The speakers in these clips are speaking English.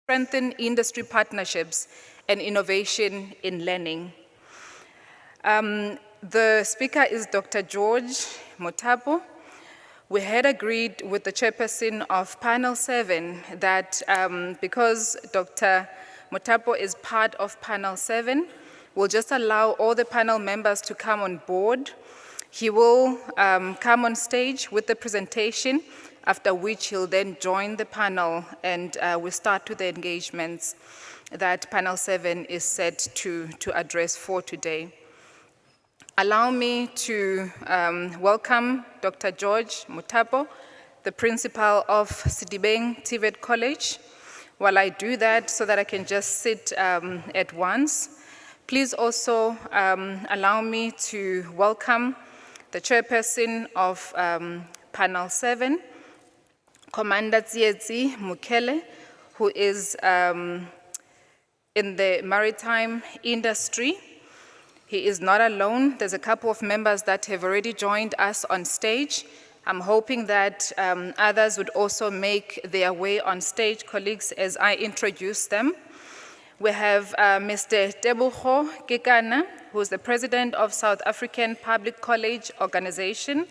strengthen industry partnerships and innovation in learning. The speaker is Dr. George Mothapo. We had agreed with the chairperson of panel 7 that because Dr. Mothapo is part of panel 7, we'll just allow all the panel members to come on board. He will come on stage with the presentation, after which he'll then join the panel and we'll start with the engagements that panel 7 is set to address for today. Allow me to welcome Dr. George Mothapo, the principal of Sidibeng TVET College. While I do that, so that I can just sit at once, please also allow me to welcome the chairperson of panel 7, Commander Tsietsi Mukele, who is in the maritime industry. He is not alone. There's a couple of members that have already joined us on stage. I'm hoping that others would also make their way on stage, colleagues, as I introduce them. We have Mr. Tebogo Kekana, who is the president of South African Public College Organization.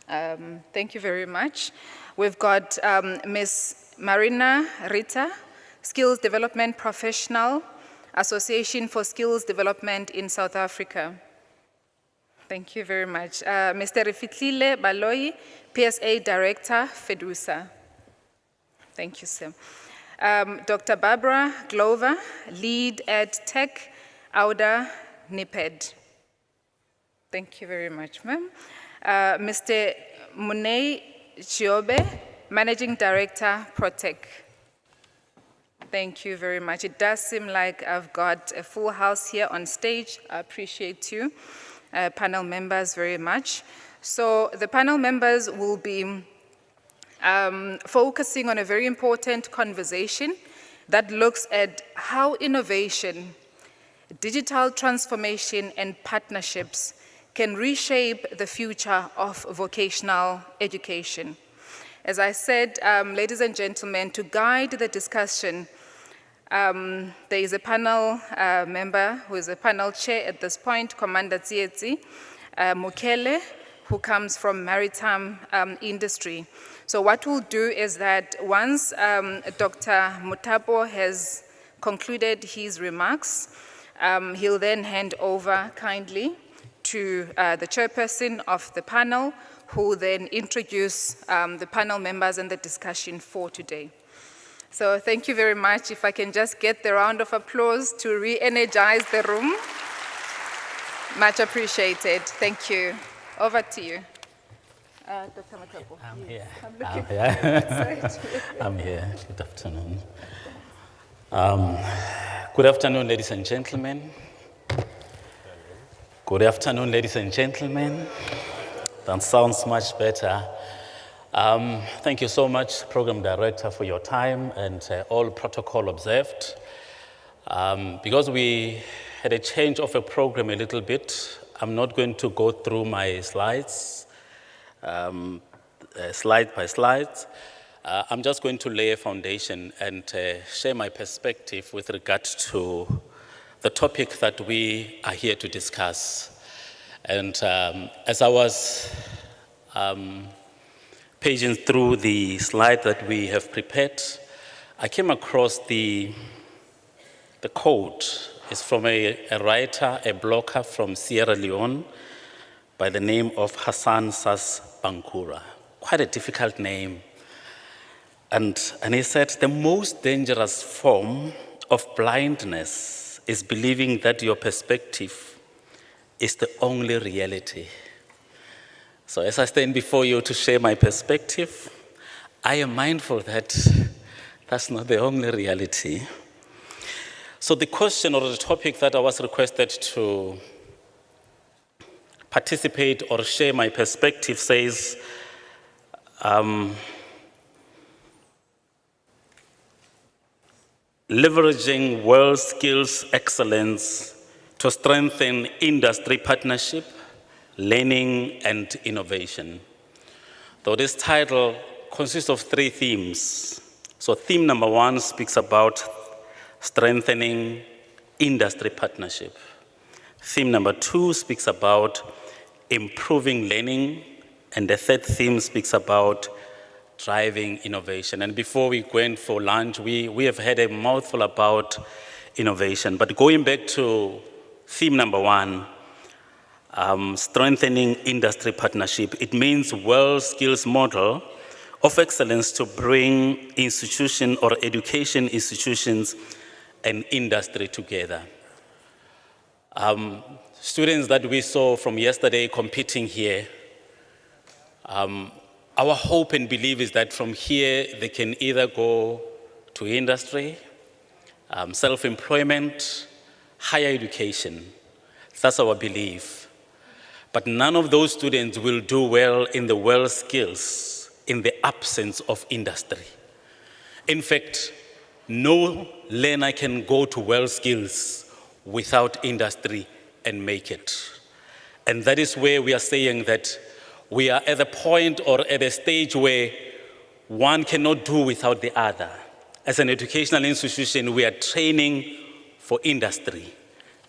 Thank you very much. We've got Ms. Marina Rita, Skills Development Professional, Association for Skills Development in South Africa. Thank you very much. Mr. Rifitlile Baloyi, PSA Director, FEDUSA. Thank you, sir. Dr. Barbara Glover, Lead Ed Tech, AUDA NIPED. Thank you very much, ma'am. Mr. Munei Chiobe, Managing Director, Protec. Thank you very much. It does seem like I've got a full house here on stage. I appreciate you, panel members, very much. So the panel members will be focusing on a very important conversation that looks at how innovation, digital transformation, and partnerships can reshape the future of vocational education. As I said, ladies and gentlemen, to guide the discussion, there is a panel member who is a panel chair at this point, Commander Tsietsi Mukele, who comes from maritime industry. So what we'll do is that once Dr. Mothapo has concluded his remarks, he'll then hand over kindly to the chairperson of the panel, who will then introduce the panel members and the discussion for today. So thank you very much. If I can just get the round of applause to re-energize the room. Much appreciated. Thank you. Over to you. Dr. Mothapo. I'm here. I'm here. I'm here. Good afternoon. Good afternoon, ladies and gentlemen. Good afternoon, ladies and gentlemen. That sounds much better. Thank you so much, Program Director, for your time and all protocol observed. Because we had a change of a program a little bit, I'm not going to go through my slides, slide by slide. I'm just going to lay a foundation and share my perspective with regard to the topic that we are here to discuss. And as I was paging through the slide that we have prepared, I came across the quote. It's from a writer, a blogger from Sierra Leone by the name of Hassan Sas Bankura. Quite a difficult name. And he said, the most dangerous form of blindness is believing that your perspective is the only reality. So as I stand before you to share my perspective, I am mindful that that's not the only reality. So the question or the topic that I was requested to participate or share my perspective says, leveraging WorldSkills excellence to strengthen industry partnership, learning, and innovation. Though this title consists of 3 themes, So theme number 1 speaks about strengthening industry partnership. Theme number 2 speaks about improving learning, and the third theme speaks about driving innovation. And before we went for lunch, we have had a mouthful about innovation. But going back to theme number 1, strengthening industry partnership, it means WorldSkills model of excellence to bring institution or education institutions and industry together. Students that we saw from yesterday competing here, our hope and belief is that from here they can either go to industry, self-employment, higher education. That's our belief. But none of those students will do well in the WorldSkills in the absence of industry. In fact, no learner can go to WorldSkills without industry and make it. And that is where we are saying that we are at the point or at a stage where one cannot do without the other. As an educational institution, we are training for industry,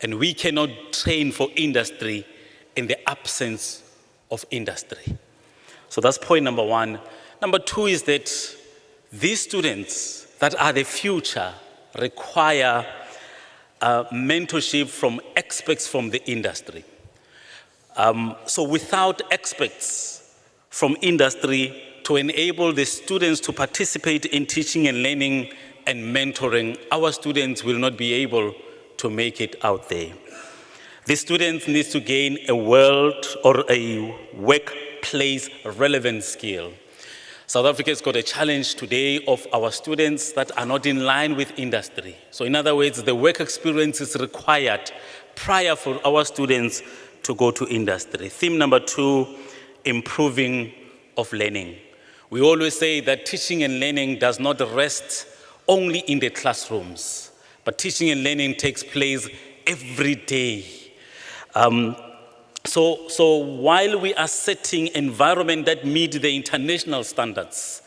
and we cannot train for industry in the absence of industry. So that's point number 1. Number 2 is that these students that are the future require mentorship from experts from the industry. So without experts from industry to enable the students to participate in teaching and learning and mentoring, our students will not be able to make it out there. The students need to gain a world or a workplace relevant skill. South Africa has got a challenge today of our students that are not in line with industry. So in other words, the work experience is required prior for our students to go to industry. Theme number 2, improving of learning. We always say that teaching and learning does not rest only in the classrooms, but teaching and learning takes place every day. So while we are setting environment that meet the international standards,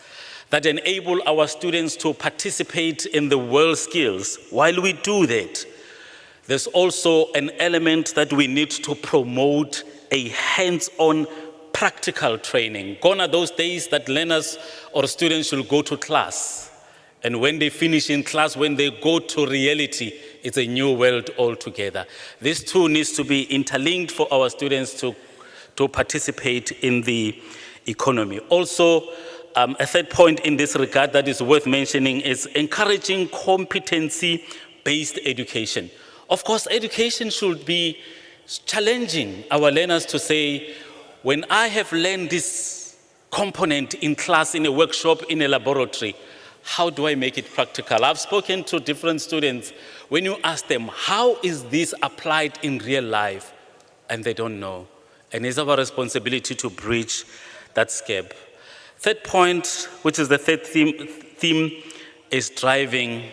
that enable our students to participate in the WorldSkills, while we do that, there's also an element that we need to promote a hands-on practical training. Gone are those days that learners or students should go to class, and when they finish in class, when they go to reality, it's a new world altogether. These two needs to be interlinked for our students to participate in the economy. Also, a third point in this regard that is worth mentioning is encouraging competency-based education. Of course, education should be challenging our learners to say, when I have learned this component in class, in a workshop, in a laboratory, how do I make it practical? I've spoken to different students. When you ask them, how is this applied in real life? And they don't know. And it's our responsibility to bridge that gap. Third point, which is the third theme is driving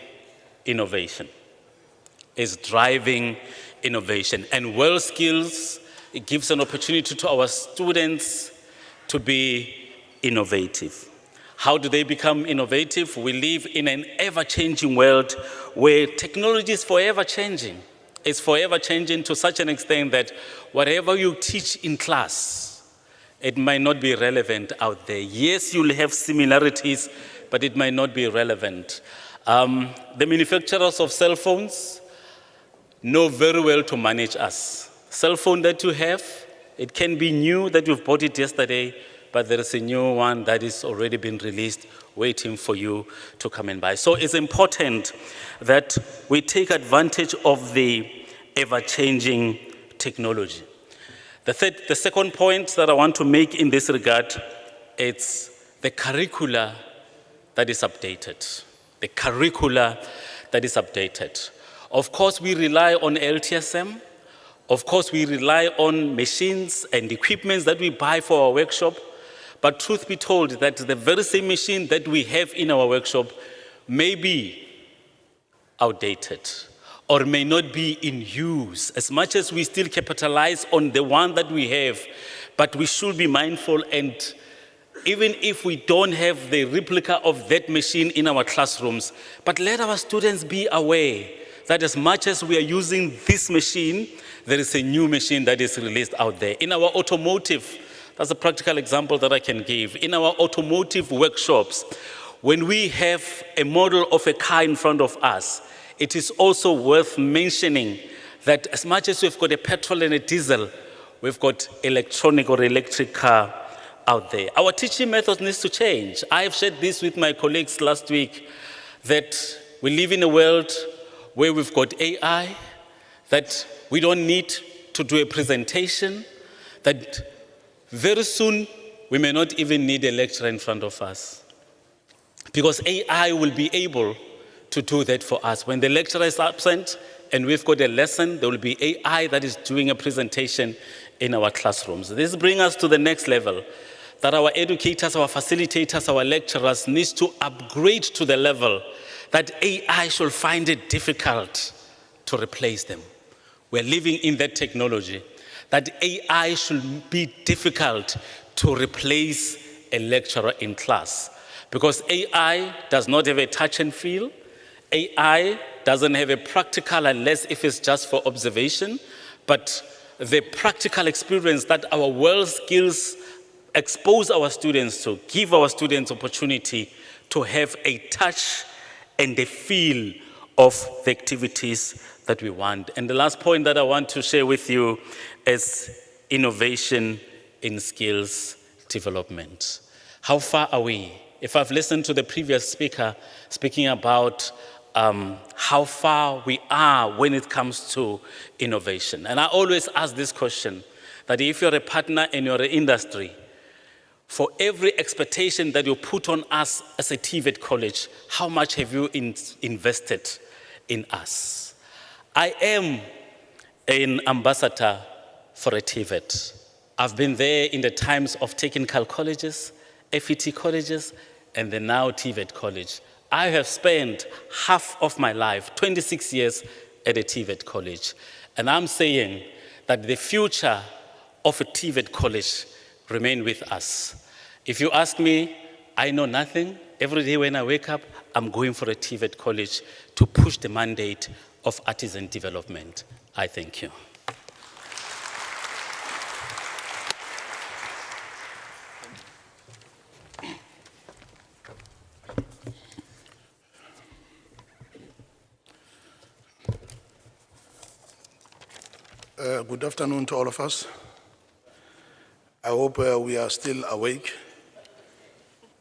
innovation. Is driving innovation. And WorldSkills, it gives an opportunity to our students to be innovative. How do they become innovative? We live in an ever-changing world where technology is forever changing. It's forever changing to such an extent that whatever you teach in class, it might not be relevant out there. Yes, you'll have similarities, but it might not be relevant. The manufacturers of cell phones know very well to manage us. Cell phone that you have, it can be new that you've bought it yesterday, but there is a new one that is already been released, waiting for you to come and buy. So it's important that we take advantage of the ever-changing technology. The second point that I want to make in this regard, it's the curricula that is updated. The curricula that is updated. Of course, we rely on LTSM. Of course, we rely on machines and equipments that we buy for our workshop. But truth be told, that the very same machine that we have in our workshop may be outdated or may not be in use, as much as we still capitalize on the one that we have. But we should be mindful and even if we don't have the replica of that machine in our classrooms, but let our students be aware that as much as we are using this machine, there is a new machine that is released out there. In our automotive, that's a practical example that I can give. In our automotive workshops, when we have a model of a car in front of us, it is also worth mentioning that as much as we've got a petrol and a diesel, we've got electronic or electric car out there. Our teaching methods needs to change. I've shared this with my colleagues last week, that we live in a world where we've got AI, that we don't need to do a presentation, that very soon we may not even need a lecturer in front of us, because AI will be able to do that for us. When the lecturer is absent and we've got a lesson, there will be AI that is doing a presentation in our classrooms. This brings us to the next level, that our educators, our facilitators, our lecturers need to upgrade to the level that AI should find it difficult to replace them. We're living in that technology, that AI should be difficult to replace a lecturer in class. Because AI does not have a touch and feel. AI doesn't have a practical, unless if it's just for observation, but the practical experience that our WorldSkills expose our students to, give our students opportunity to have a touch and a feel of the activities that we want. And the last point that I want to share with you is innovation in skills development. How far are we? If I've listened to the previous speaker speaking about how far we are when it comes to innovation. And I always ask this question, that if you're a partner and you're an industry, for every expectation that you put on us as a TVET college, how much have you invested in us? I am an ambassador for a TVET. I've been there in the times of technical colleges, FET colleges, and the now TVET college. I have spent half of my life, 26 years, at a TVET college. And I'm saying that the future of a TVET college remain with us. If you ask me, I know nothing. Every day when I wake up, I'm going for a TVET college to push the mandate of artisan development. I thank you. Good afternoon to all of us. I hope we are still awake,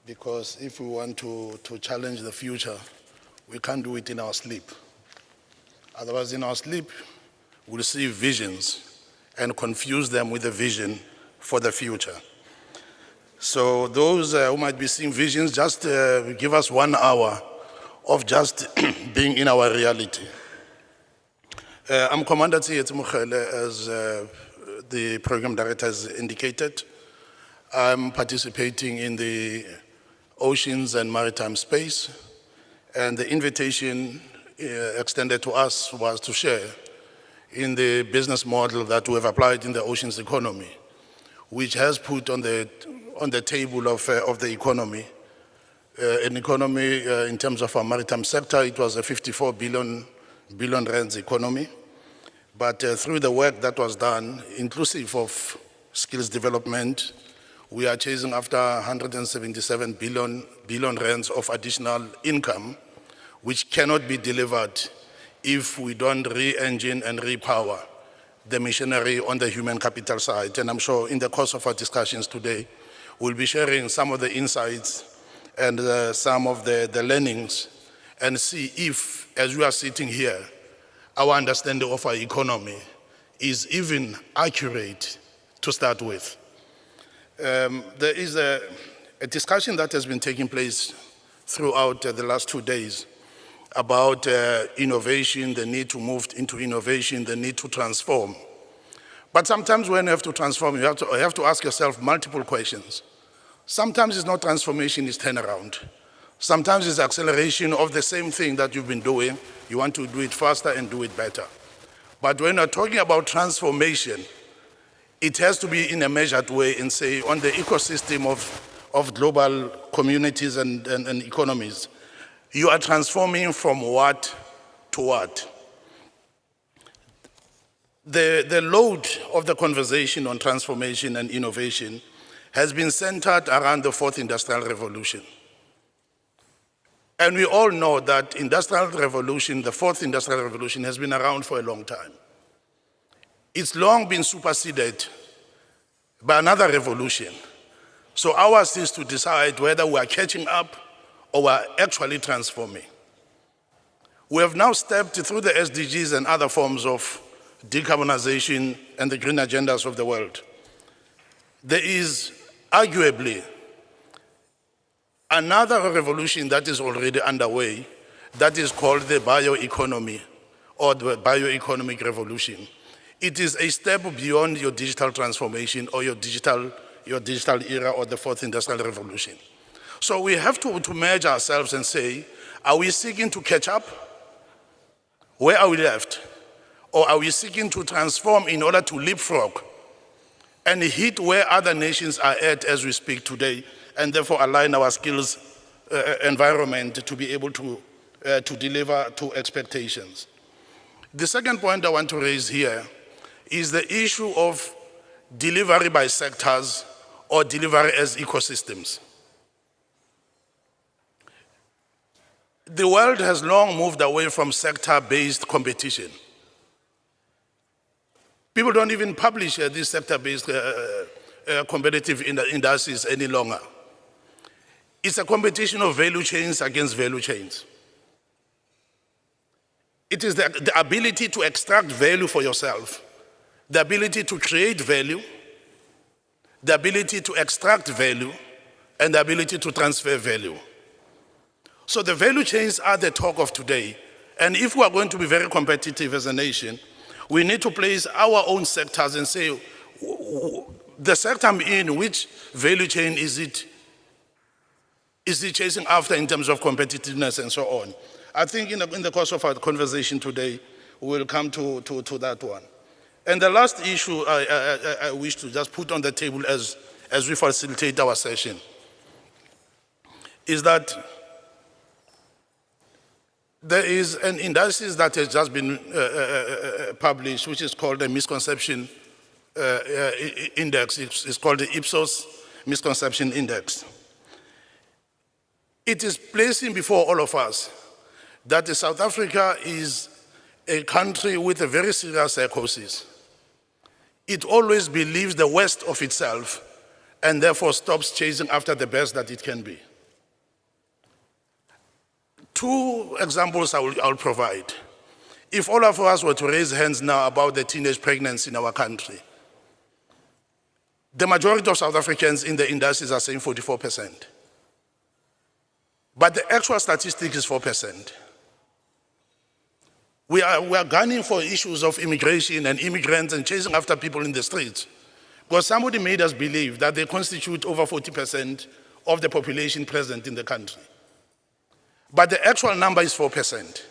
because if we want to challenge the future, we can't do it in our sleep. Otherwise, in our sleep, we'll see visions and confuse them with a vision for the future. So those who might be seeing visions, just give us 1 hour of just being in our reality. I'm Commander Tsietsi Mokhele, as the program director has indicated. I'm participating in the oceans and maritime space, and the invitation extended to us was to share in the business model that we have applied in the oceans economy, which has put on the table of the economy, an economy in terms of our maritime sector. It was a 54 billion rands economy. But through the work that was done, inclusive of skills development, we are chasing after 177 billion rands of additional income, which cannot be delivered if we don't re-engine and repower the machinery on the human capital side. And I'm sure in the course of our discussions today, we'll be sharing some of the insights and some of the learnings, and see if, as we are sitting here, our understanding of our economy is even accurate to start with. There is a discussion that has been taking place throughout the last 2 days about innovation, the need to move into innovation, the need to transform. But sometimes when you have to transform, you have to ask yourself multiple questions. Sometimes it's not transformation, it's turnaround. Sometimes it's acceleration of the same thing that you've been doing. You want to do it faster and do it better. But when you're talking about transformation, it has to be in a measured way and say on the ecosystem of global communities and economies. You are transforming from what to what? The load of the conversation on transformation and innovation has been centered around the fourth industrial revolution. And we all know that industrial revolution, the fourth industrial revolution, has been around for a long time. It's long been superseded by another revolution. So ours is to decide whether we are catching up or we are actually transforming. We have now stepped through the SDGs and other forms of decarbonization and the green agendas of the world. There is arguably another revolution that is already underway that is called the bioeconomy or the bioeconomic revolution. It is a step beyond your digital transformation or your digital era or the fourth industrial revolution. So we have to merge ourselves and say, are we seeking to catch up? Where are we left? Or are we seeking to transform in order to leapfrog and hit where other nations are at as we speak today, and therefore align our skills environment to be able to deliver to expectations? The second point I want to raise here is the issue of delivery by sectors or delivery as ecosystems. The world has long moved away from sector-based competition. People don't even publish these sector-based competitive indices any longer. It's a competition of value chains against value chains. It is the ability to extract value for yourself, the ability to create value, the ability to extract value, and the ability to transfer value. So the value chains are the talk of today. And if we are going to be very competitive as a nation, we need to place our own sectors and say, the sector I'm in, which value chain is it chasing after in terms of competitiveness and so on? I think in the course of our conversation today, we will come to that one. And the last issue I wish to just put on the table as we facilitate our session is that there is an indices that has just been published, which is called the misconception index. It's called the Ipsos Misconception Index. It is placing before all of us that South Africa is a country with a very serious psychosis. It always believes the worst of itself and therefore stops chasing after the best that it can be. Two examples I'll provide. If all of us were to raise hands now about the teenage pregnancy in our country, the majority of South Africans in the indices are saying 44%. But the actual statistic is 4%. We are gunning for issues of immigration and immigrants and chasing after people in the streets because somebody made us believe that they constitute over 40% of the population present in the country. But the actual number is 4%.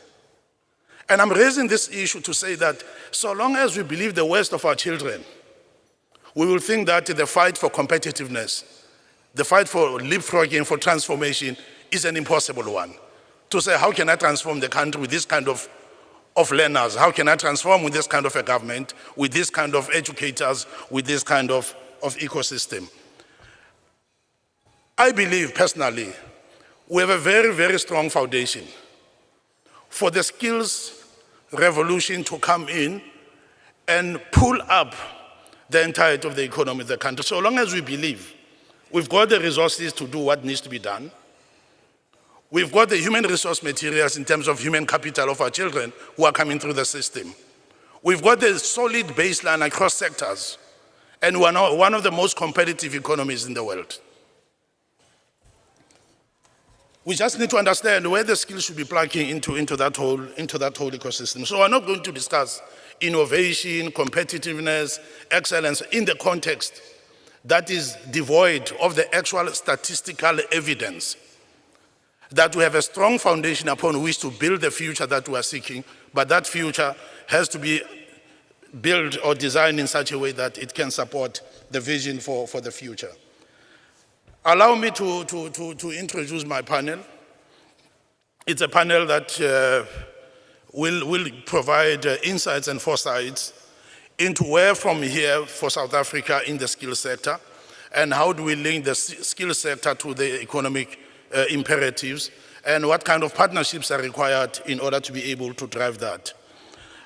And I'm raising this issue to say that so long as we believe the worst of our children, we will think that the fight for competitiveness, the fight for leapfrogging, for transformation is an impossible one. To say, how can I transform the country with this kind of learners? How can I transform with this kind of a government, with this kind of educators, with this kind of ecosystem? I believe personally, we have a very, very strong foundation for the skills revolution to come in and pull up the entirety of the economy of the country. So long as we believe we've got the resources to do what needs to be done, we've got the human resource materials in terms of human capital of our children who are coming through the system. We've got the solid baseline across sectors, and we are now one of the most competitive economies in the world. We just need to understand where the skills should be plugging into that whole ecosystem. So we're not going to discuss innovation, competitiveness, excellence in the context that is devoid of the actual statistical evidence that we have a strong foundation upon which to build the future that we are seeking, but that future has to be built or designed in such a way that it can support the vision for the future. Allow me to introduce my panel. It's a panel that will provide insights and foresights into where from here for South Africa in the skills sector, and how do we link the skills sector to the economic imperatives, and what kind of partnerships are required in order to be able to drive that.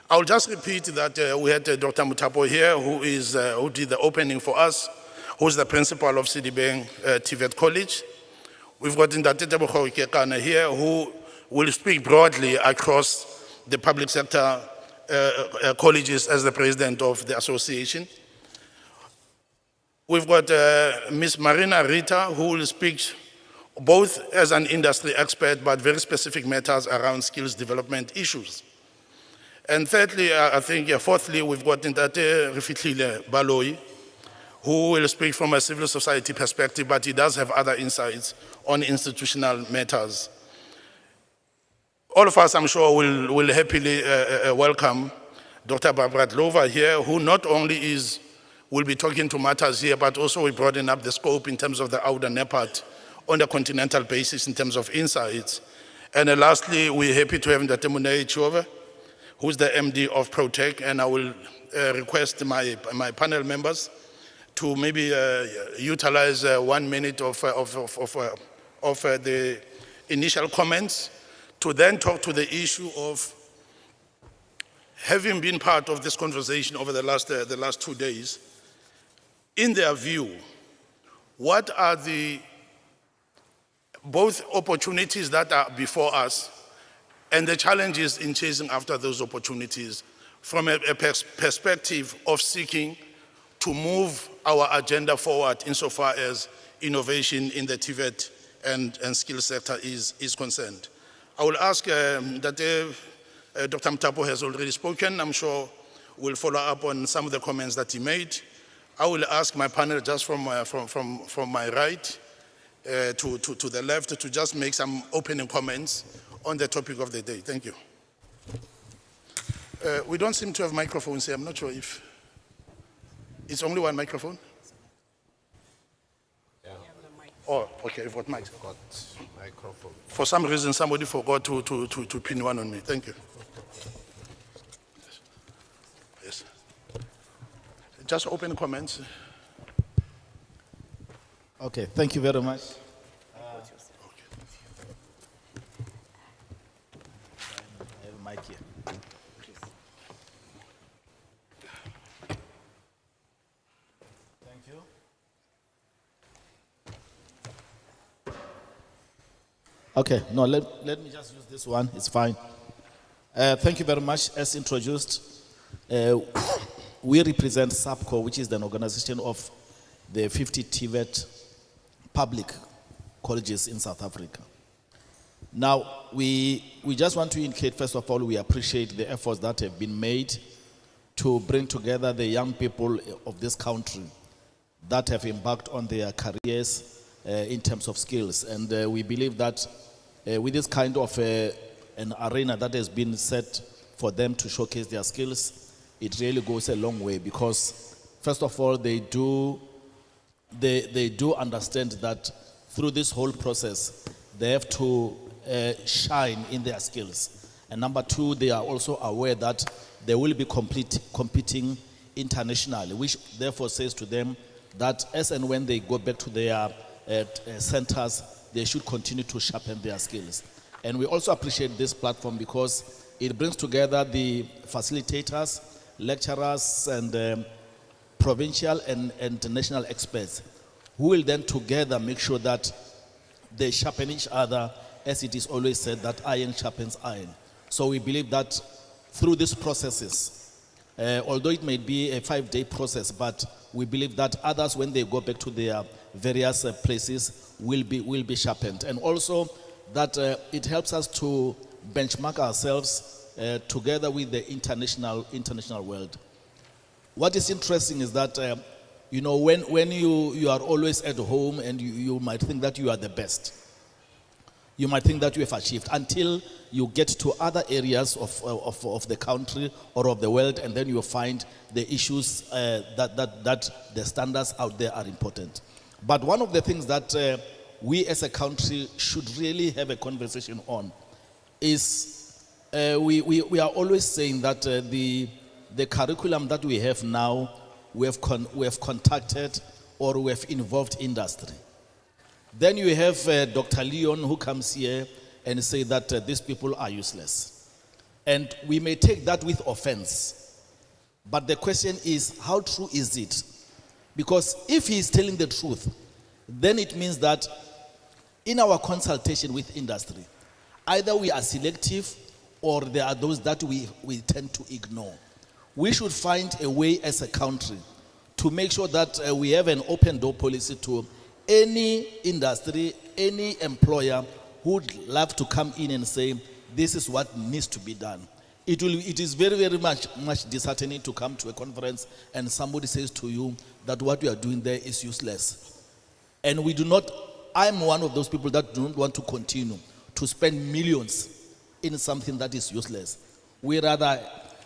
I'll just repeat that we had Dr. Muthapo here, who did the opening for us, who's the principal of Sidibeng TVET College. We've got Ndate Tebogo Kekana here, who will speak broadly across the public sector colleges as the president of the association. We've got Ms. Marina Rita, who will speak both as an industry expert, but very specific matters around skills development issues. And thirdly, fourthly, we've got Ndate Rifitlile Baloi, who will speak from a civil society perspective, but he does have other insights on institutional matters. All of us, I'm sure, will happily welcome Dr. Barbara Dlova here, who not only will be talking to matters here, but also will broaden up the scope in terms of the outer NEPAD on a continental basis in terms of insights. And lastly, we're happy to have Ndate Munei Chiove, who's the MD of Protec, and I will request my panel members to maybe utilize 1 minute of the initial comments to then talk to the issue of having been part of this conversation over the last 2 days. In their view, what are the both opportunities that are before us and the challenges in chasing after those opportunities from a perspective of seeking to move our agenda forward insofar as innovation in the TVET and skill sector is concerned. I will ask that Dr. Muthapo has already spoken. I'm sure we'll follow up on some of the comments that he made. I will ask my panel just from my right to the left to just make some opening comments on the topic of the day. Thank you. We don't seem to have microphones here. I'm not sure if it's only one microphone. Yeah. Oh, okay, I've got mics. Got microphone. For some reason, somebody forgot to pin one on me. Thank you. Yes. Just open comments. Okay, thank you very much. I have a mic here. Thank you. Okay, no, let me just use this one, it's fine. Thank you very much. As introduced, we represent SAPCO, which is an organization of the 50 TVET public colleges in South Africa. Now, we just want to indicate, first of all, we appreciate the efforts that have been made to bring together the young people of this country that have embarked on their careers in terms of skills. And we believe that with this kind of an arena that has been set for them to showcase their skills, it really goes a long way because, first of all, they do understand that through this whole process, they have to shine in their skills. And number two, they are also aware that they will be competing internationally, which therefore says to them that as and when they go back to their centers, they should continue to sharpen their skills. And we also appreciate this platform because it brings together the facilitators, lecturers, and provincial and national experts who will then together make sure that they sharpen each other, as it is always said that iron sharpens iron. So we believe that through these processes, although it may be a 5-day process, but we believe that others, when they go back to their various places, will be sharpened. And also that it helps us to benchmark ourselves together with the international world. What is interesting is that, you know, when you are always at home and you might think that you are the best, you might think that you have achieved until you get to other areas of the country or of the world, and then you find the issues that the standards out there are important. But one of the things that we as a country should really have a conversation on is we are always saying that the curriculum that we have now, we have contacted or we have involved industry. Then you have Dr. Leon who comes here and say that these people are useless. And we may take that with offense. But the question is, how true is it? Because if he is telling the truth, then it means that in our consultation with industry, either we are selective or there are those that we tend to ignore. We should find a way as a country to make sure that we have an open door policy to any industry, any employer who would love to come in and say, this is what needs to be done. It is very, very much disheartening to come to a conference and somebody says to you that what you are doing there is useless. And I'm one of those people that don't want to continue to spend millions in something that is useless. We rather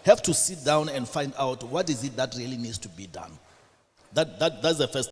have to sit down and find out what is it that really needs to be done. That's the first